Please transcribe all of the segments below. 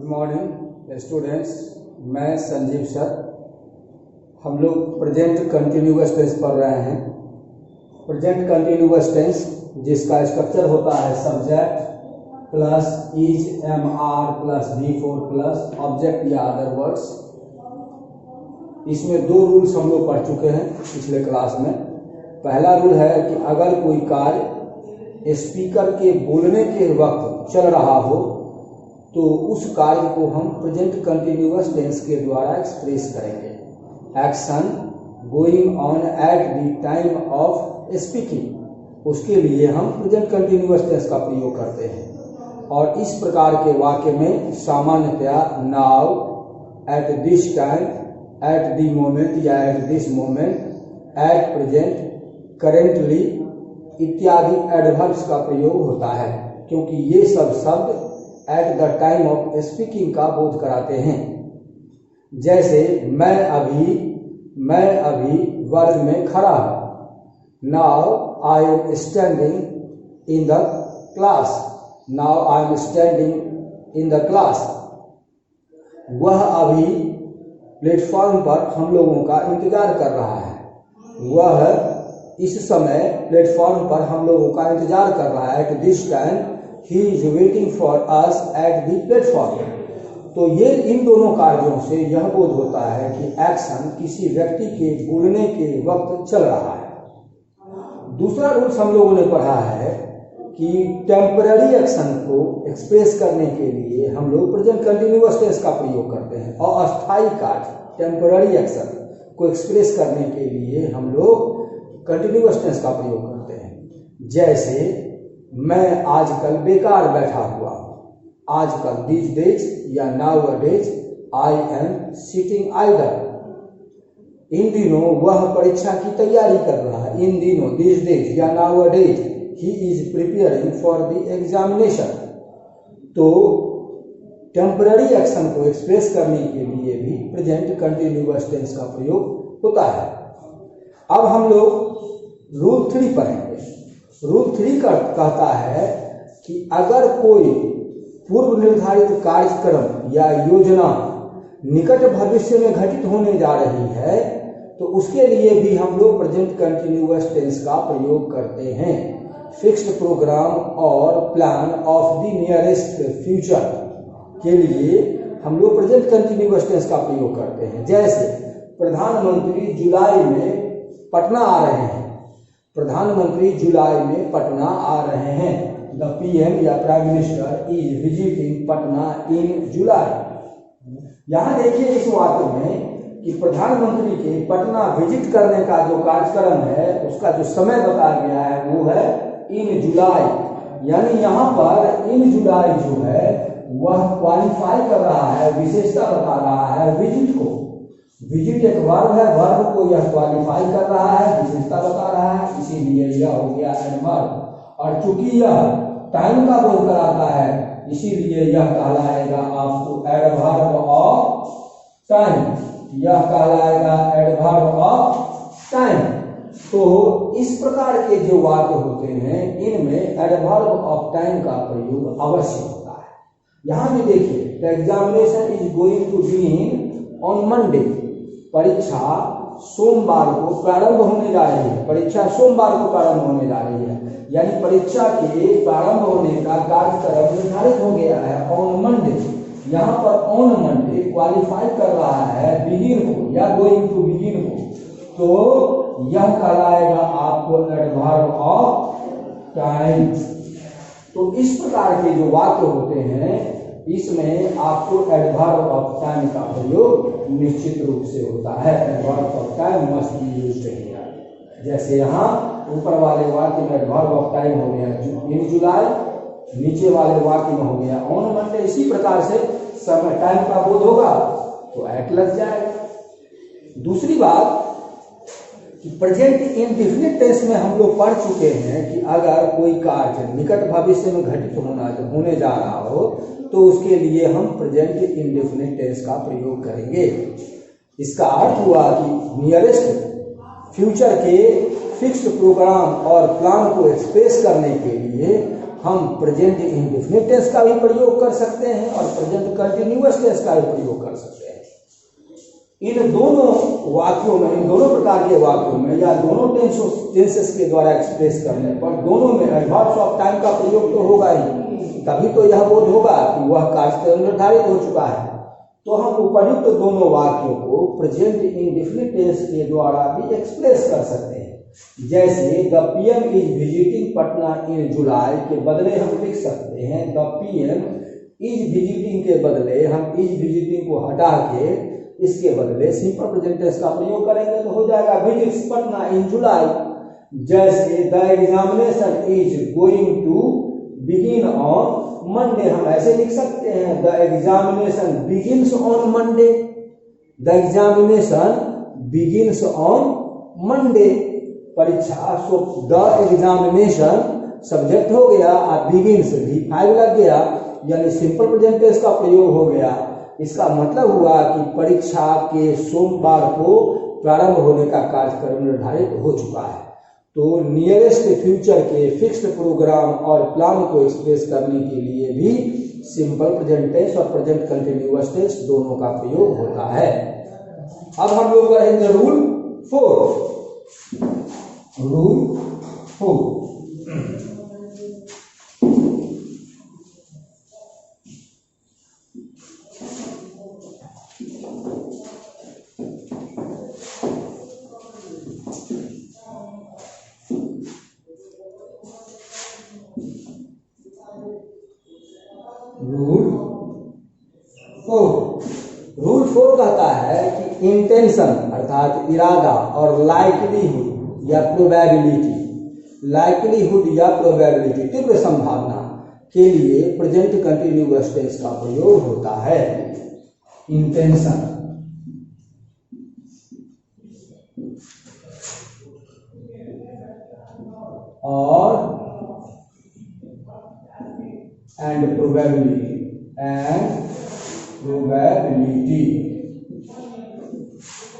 Morning students, मैं Sanjeev sir. हम लोग प्रेजेंट कंटिन्यूअस टेंस पढ़ रहे हैं। प्रेजेंट कंटिन्यूअस टेंस जिसका स्ट्रक्चर होता है subject plus is am are plus V four plus object या अदर वर्ड्स। इसमें दो रूल्स हम लोग पढ़ चुके हैं पिछले क्लास में। पहला रूल है कि अगर कोई कार्य स्पीकर के बोलने के वक्त चल रहा हो तो उस कार्य को हम प्रेजेंट कंटिन्यूअस टेंस के द्वारा एक्सप्रेस करेंगे। Action going on eight the time of speaking, उसके लिए हम प्रेजेंट कंटिन्यूअस टेंस का प्रयोग करते हैं। और इस प्रकार के वाक्य में सामान्यतया now, at this time, at the moment या at this moment, at present, currently इत्यादि एडवर्ब्स का प्रयोग होता है, क्योंकि ये सब शब्द at the time of speaking का बोध कराते हैं। जैसे मैं अभी वर्ग में खड़ा हूं। Now I am standing in the class. Now I am standing in the class. वह अभी प्लेटफॉर्म पर हम लोगों का इंतजार कर रहा है। वह इस समय प्लेटफॉर्म पर हम लोगों का इंतजार कर रहा है। Eight this time he is waiting for us at the platform. तो ये इन दोनों कार्यों से यह बोध होता है कि एक्शन किसी व्यक्ति के बोलने के वक्त चल रहा है। दूसरा रूल्स हम लोगों ने पढ़ा है कि टेम्पररी एक्शन को एक्सप्रेस करने के लिए हम लोग प्रेजेंट कंटिन्यूअस टेंस का प्रयोग करते हैं, और अस्थायी कार्य टेम्पररी एक्शन को एक्सप्रेस करने के लिए हम लोग कंटिन्यूअस टेंस का प्रयोग करते हैं। जैसे मैं आजकल बेकार बैठा हुआ हूं। आजकल दीज डेज या nowadays I am sitting idle. इन दिनों वह परीक्षा की तैयारी कर रहा है। इन दिनों दीज डेज या now days he is preparing for the examination. तो टेम्पररी एक्शन को एक्सप्रेस करने के लिए भी प्रेजेंट कंटिन्यूअस टेंस का प्रयोग होता है। अब हम लोग रूल 3 पढ़ेंगे। रूल 3 कहता है कि अगर कोई पूर्व निर्धारित कार्यक्रम या योजना निकट भविष्य में घटित होने जा रही है तो उसके लिए भी हम लोग प्रेजेंट कंटिन्यूअस टेंस का प्रयोग करते हैं। फिक्स्ड प्रोग्राम और plan of the nearest future के लिए हम लोग प्रेजेंट कंटिन्यूअस टेंस का प्रयोग करते हैं। जैसे प्रधानमंत्री जुलाई में पटना आ रहे हैं। प्रधानमंत्री जुलाई में पटना आ रहे हैं। द पीएम या prime minister is visiting Patna in July. यहां देखिए इस वाक्य में कि प्रधानमंत्री के पटना विजिट करने का जो कार्यक्रम है उसका जो समय बताया गया है वो है इन जुलाई। यानी यहाँ पर इन जुलाई जो है वह क्वालिफाई कर रहा है, विशेषता बता रहा है विजिट को। विजिट एक वर्ब है, वर्ब को यह क्वालिफाई कर रहा है, विशेषता बता रहा है, इसीलिए यह हो गया एडवर्ब। और चूंकि यह टाइम का बोध कराता है इसीलिए यह कहलाएगा आपको एडवर्ब ऑफ टाइम। यह कहलाएगा एडवर्ब ऑफ टाइम। तो इस प्रकार के जो वाक्य होते हैं इनमें एडवर्ब ऑफ टाइम का प्रयोग अवश्य होता है। यहां भी देखिए the examination is going to begin on Monday. परीक्षा सोमवार को प्रारंभ होने जा रही है। परीक्षा सोमवार को प्रारंभ होने जा रही है, यानी परीक्षा के प्रारंभ होने का कार्यक्रम निर्धारित हो गया है ऑन मंडे। यहाँ पर ऑन मंडे क्वालिफाई कर रहा है बिगिन को या गोइंग टू बिगिन को, तो यह कहलाएगा आपको एडवर्ब ऑफ टाइम। तो इस प्रकार के जो वाक्य होते हैं इसमें आपको एडवर्ब ऑफ टाइम का प्रयोग निश्चित रूप से होता है। Adverb of time must be used here. जैसे यहाँ ऊपर वाले वाक्य में एडवर्ब ऑफ टाइम हो गया इन जुलाई, नीचे वाले वाक्य में हो गया ऑन मंडे। इसी प्रकार से समय टाइम का बोध होगा तो एट लग जाएगा। दूसरी बात कि प्रेजेंट इंडेफिनिट टेंस में हम लोग पढ़ चुके हैं कि अगर कोई कार्य निकट भविष्य में घटित होने जा रहा हो तो उसके लिए हम प्रेजेंट इंडेफिनिट टेंस का प्रयोग करेंगे। इसका अर्थ हुआ कि नियरेस्ट फ्यूचर के फिक्स्ड प्रोग्राम और प्लान को एक्सप्रेस करने के लिए हम प्रेजेंट इंडेफिनिट टेंस का भी प्रयोग कर सकते हैं और प्रेजेंट कंटिन्यूअस टेंस का भी प्रयोग कर सकते हैं। इन दोनों वाक्यों में, इन दोनों प्रकार के वाक्यों में या दोनों टेंसेस के द्वारा एक्सप्रेस करने पर दोनों में एडवर्ब्स ऑफ टाइम का प्रयोग तो होगा ही, तभी तो यह बोध होगा कि वह कार्य निर्धारित हो चुका है। तो हम उपयुक्त तो दोनों वाक्यों को प्रेजेंट इंडेफिनिट टेंस के द्वारा भी एक्सप्रेस कर सकते हैं। जैसे the PM is visiting Patna in July के बदले हम लिख सकते हैं द पीएम इज विजिटिंग के बदले हम इज विजिटिंग को हटा के इसके बदले सिंपल प्रेजेंट टेंस का प्रयोग करेंगे तो हो जाएगा विजिट्स पटना इन जुलाई। जैसे the examination is going to begin on Monday, हम ऐसे लिख सकते हैं the examination begins on Monday, the examination begins on Monday. परीक्षा, सो द एग्जामिनेशन सब्जेक्ट हो गया और बिगिन्स V5 लग गया, यानी सिंपल प्रेजेंट टेंस का प्रयोग हो गया। इसका मतलब हुआ कि परीक्षा के सोमवार को प्रारंभ होने का कार्यक्रम निर्धारित हो चुका है। तो नियरेस्ट फ्यूचर के फिक्स्ड प्रोग्राम और प्लान को एक्सप्रेस करने के लिए भी सिंपल प्रेजेंट टेंस और प्रेजेंट कंटिन्यूअस टेंस दोनों का प्रयोग होता है। अब हम लोग करेंगे रूल 4। रूल 4 रूल 4 कहता है कि इंटेंशन अर्थात इरादा और लाइकलीहुड या प्रोबेबिलिटी तीव्र संभावना के लिए प्रेजेंट कंटिन्यूअस टेंस का प्रयोग होता है। इंटेंशन और एंड प्रोबेबिलिटी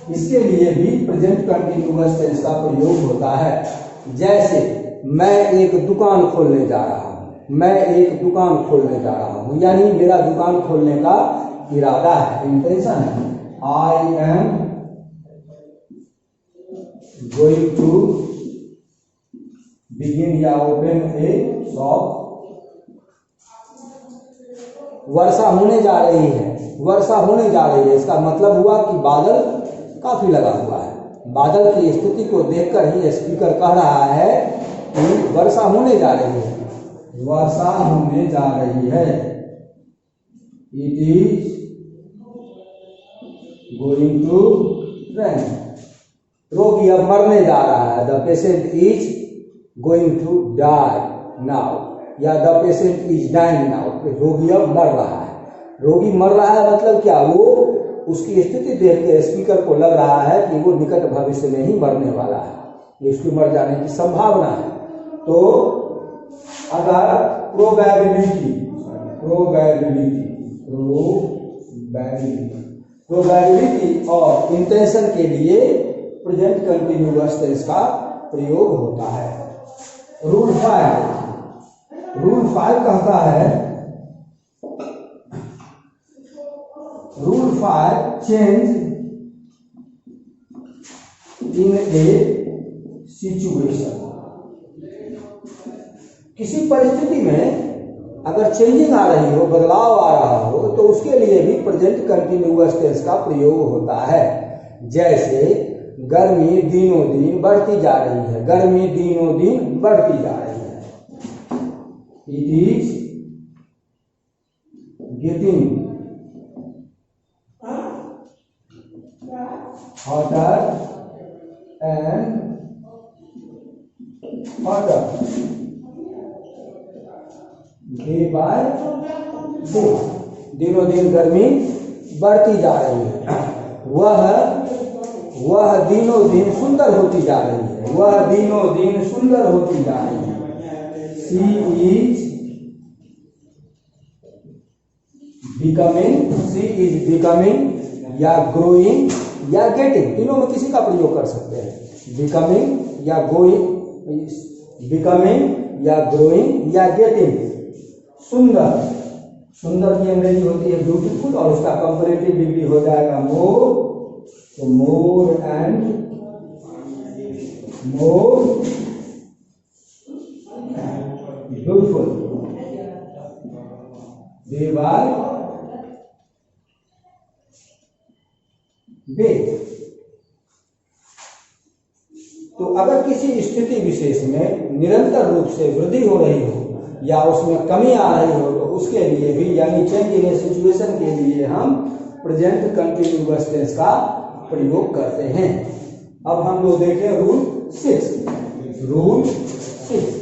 इसके लिए भी प्रेजेंट कंटिन्यूअस टेंस का प्रयोग होता है। जैसे मैं एक दुकान खोलने जा रहा हूं, यानी मेरा दुकान खोलने का इरादा है, इंटेंशन है। I am going to begin या ओपन ए शॉप। वर्षा होने जा रही है, इसका मतलब हुआ कि बादल काफी लगा हुआ है। बादल की स्थिति को देखकर ही स्पीकर कह रहा है कि वर्षा होने जा रही है। It is going to rain. रोगी अब मरने जा रहा है, the patient is going to die now, या the patient is dying now. रोगी अब मर रहा है। रोगी मर रहा है मतलब क्या, वो उसकी स्थिति देख के स्पीकर को लग रहा है कि वो निकट भविष्य में ही मरने वाला है, इसकी मर जाने की संभावना है। तो अगर प्रोबेबिलिटी और इंटेंशन के लिए प्रेजेंट कंटिन्यूअस टेंस का प्रयोग होता है। रूल 5 कहता है, rule 5 change in A situation. किसी परिस्थिति में अगर चेंजिंग आ रही हो, बदलाव आ रहा हो, तो उसके लिए भी प्रेजेंट कंटिन्यूअस टेंस का प्रयोग होता है। जैसे गर्मी दिनों दिन बढ़ती जा रही है, गर्मी दिनों दिन बढ़ती जा रही है। It is getting hotter and hotter day by day। दिनों दिन गर्मी बढ़ती जा रही है। वह दिनों दिन सुंदर होती जा रही है, वह दिनों दिन सुंदर होती जा रही है। शी इज बिकमिंग या ग्रोइंग या गेटिंग, तीनों में किसी का प्रयोग कर सकते हैं। बिकमिंग या ग्रोइंग या गेटिंग। सुंदर, सुंदर की अंग्रेजी होती है ब्यूटीफुल और उसका कंपैरेटिव डिग्री हो जाएगा मोर, तो more and more beautiful divide bet. तो अगर किसी स्थिति विशेष में निरंतर रूप से वृद्धि हो रही हो या उसमें कमी आ रही हो तो उसके लिए भी यानी चेंज इन ए सिचुएशन के लिए हम प्रेजेंट कंटिन्यूअस टेंस का प्रयोग करते हैं। अब हम लोग देखें rule 6। Rule 6,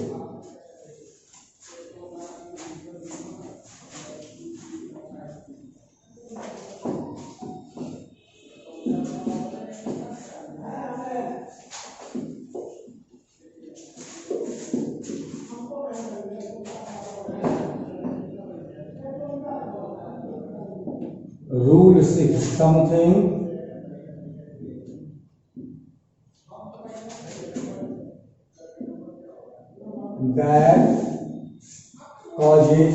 Rule 6, something that causes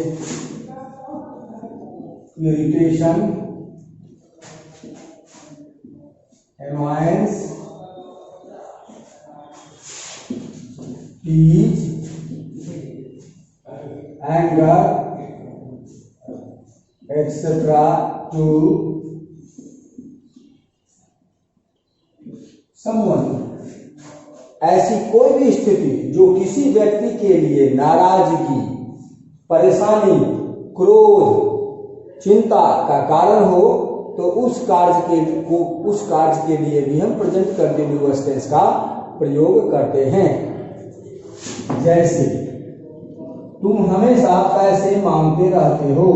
irritation, annoyance, tease, anger, etc. to someone। ऐसी कोई भी स्थिति जो किसी व्यक्ति के लिए नाराजगी, परेशानी, क्रोध, चिंता का कारण हो तो उस कार्य के लिए भी हम प्रेजेंट कंटिन्यूअस टेंस का प्रयोग करते हैं। जैसे तुम हमेशा पैसे मांगते रहते हो,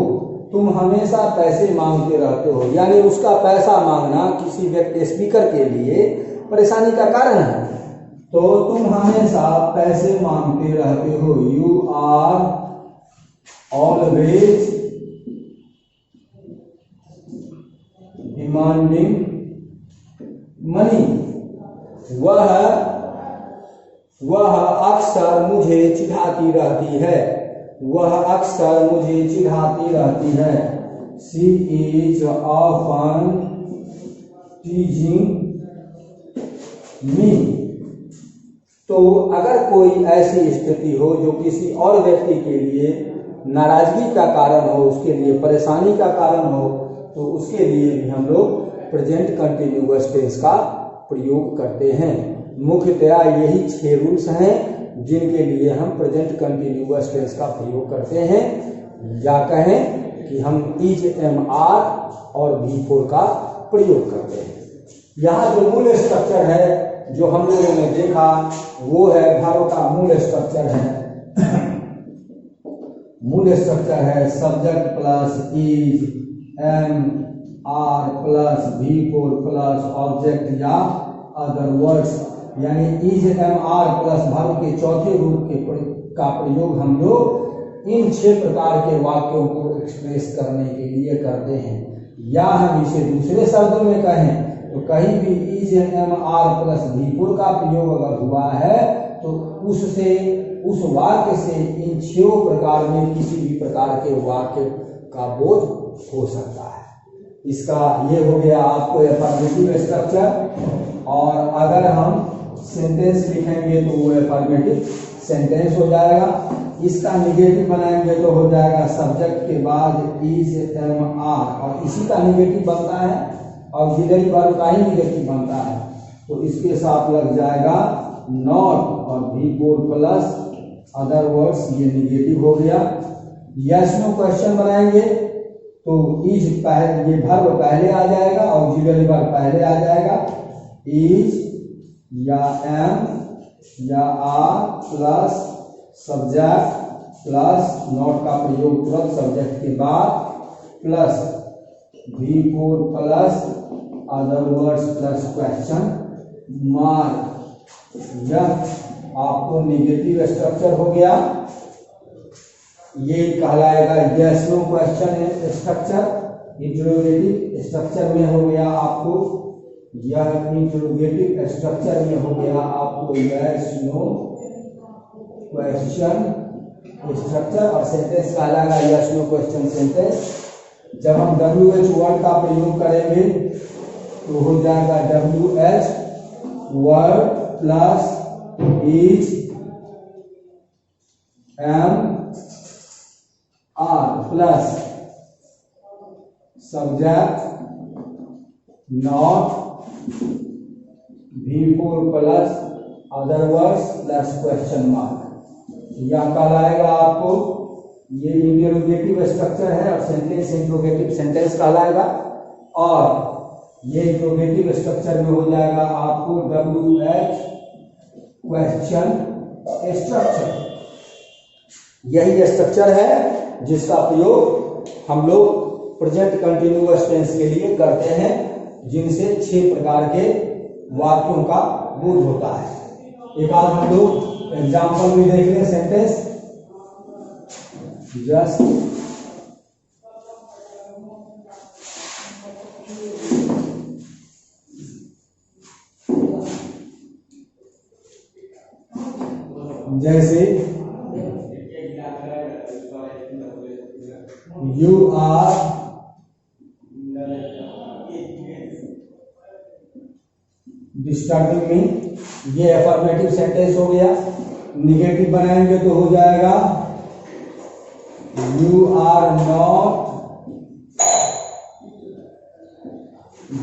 तुम हमेशा पैसे मांगते रहते हो, यानी उसका पैसा मांगना किसी व्यक्ति स्पीकर के लिए परेशानी का कारण है। तो तुम हमेशा पैसे मांगते रहते हो, you are always demanding money. वह अक्सर मुझे चिढ़ाती रहती है, वह अक्सर मुझे चिढ़ाती रहती है। She is often teasing me। तो अगर कोई ऐसी स्थिति हो जो किसी और व्यक्ति के लिए नाराजगी का कारण हो, उसके लिए परेशानी का कारण हो, तो उसके लिए भी हम लोग प्रेजेंट कंटिन्यूअस टेंस का प्रयोग करते हैं। मुख्यतया यही 6 रूल्स हैं जिनके लिए हम प्रेजेंट कंटिन्यूअस टेंस का प्रयोग करते हैं, या कहें कि हम इज, एम, आर और V4 का प्रयोग करते हैं। यहाँ जो मूल स्ट्रक्चर है जो हम लोगों ने देखा वो है भाव का मूल स्ट्रक्चर है। मूल स्ट्रक्चर है subject plus is, am, are plus V4 plus object या अदर वर्ड्स, यानी इज, एम, आर प्लस भाव के चौथे रूप का प्रयोग हम लोग इन 6 प्रकार के वाक्यों को एक्सप्रेस करने के लिए करते हैं। या हम इसे दूसरे शब्दों में कहें तो कहीं भी is, am, are plus V4 का प्रयोग अगर हुआ है तो उस वाक्य से इन 6 प्रकार में किसी भी प्रकार के वाक्य का बोध हो सकता है। इसका ये हो गया आपको अफर्मेटिव स्ट्रक्चर। और अगर हम सेंटेंस लिखेंगे तो वो अफर्मेटिव सेंटेंस हो जाएगा। इसका निगेटिव बनाएंगे तो हो जाएगा सब्जेक्ट के बाद इज, एम, आर, और इसी का निगेटिव बनता है, ऑक्सिलरी वर्ब का ही निगेटिव बनता है, तो इसके साथ लग जाएगा नॉट और V4 प्लस अदर वर्ड्स, ये निगेटिव हो गया। यस नो क्वेश्चन बनाएंगे तो इज पहले, ये वर्ब पहले आ जाएगा, ऑक्सिलरी वर्ब पहले आ जाएगा, इज या एम या are plus subject plus not का प्रयोग तुरंत सब्जेक्ट के बाद plus V4 plus other words plus question mark. यह आपको निगेटिव स्ट्रक्चर हो गया। ये कहलाएगा yes no question structure. Interrogative structure में हो गया आपको, यह इंटरोगेटिव स्ट्रक्चर में हो गया आपको यस नो क्वेश्चन स्ट्रक्चर और सेंटेंस कहलाएगा यस नो क्वेश्चन सेंटेंस। जब हम WH वर्ड का प्रयोग करेंगे तो हो जाएगा WH word plus is am are plus subject not V4 plus other words plus question mark. यह कहलाएगा आपको, ये इंटरोगेटिव स्ट्रक्चर है और सेंटेंस इंट्रोगेटिव सेंटेंस कहलाएगा। और ये इंट्रोगेटिव स्ट्रक्चर में हो जाएगा आपको WH क्वेश्चन स्ट्रक्चर। यही स्ट्रक्चर है जिसका प्रयोग हम लोग प्रेजेंट कंटिन्यूअस टेंस के लिए करते हैं, जिनसे 6 प्रकार के वाक्यों का बोध होता है। एक आज हम लोग एग्जाम्पल में देख लें सेंटेंस। जस्ट जैसे यू आर डिस्टर्बिंग मी, ये अफर्मेटिव सेंटेंस हो गया। निगेटिव बनाएंगे तो हो जाएगा you are not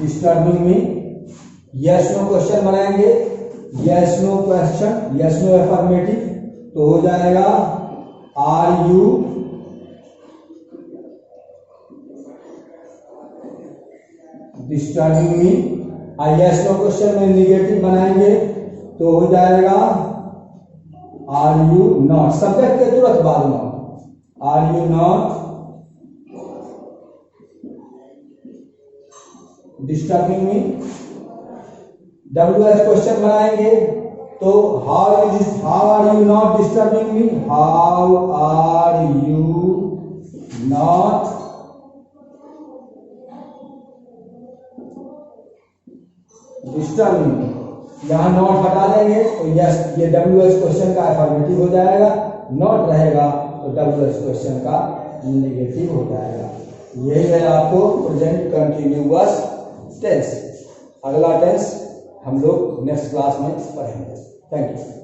disturbing me. Yes no question बनाएंगे, yes no question, yes no affirmative, तो हो जाएगा are you disturbing me. Yes no question में निगेटिव बनाएंगे तो हो जाएगा आर यू नॉट, सब्जेक्ट के तुरंत बाद not, are you not disturbing me. WH question बनाएंगे तो how are you not disturbing me, how are you not disturbing me. यहां नॉट हटा देंगे तो यस, ये WH क्वेश्चन का अफर्मेटिव हो जाएगा। नॉट रहेगा तो WH क्वेश्चन का नेगेटिव हो जाएगा। यही है आपको प्रेजेंट कंटिन्यूअस टेंस। अगला टेंस हम लोग नेक्स्ट क्लास में पढ़ेंगे। Thank you.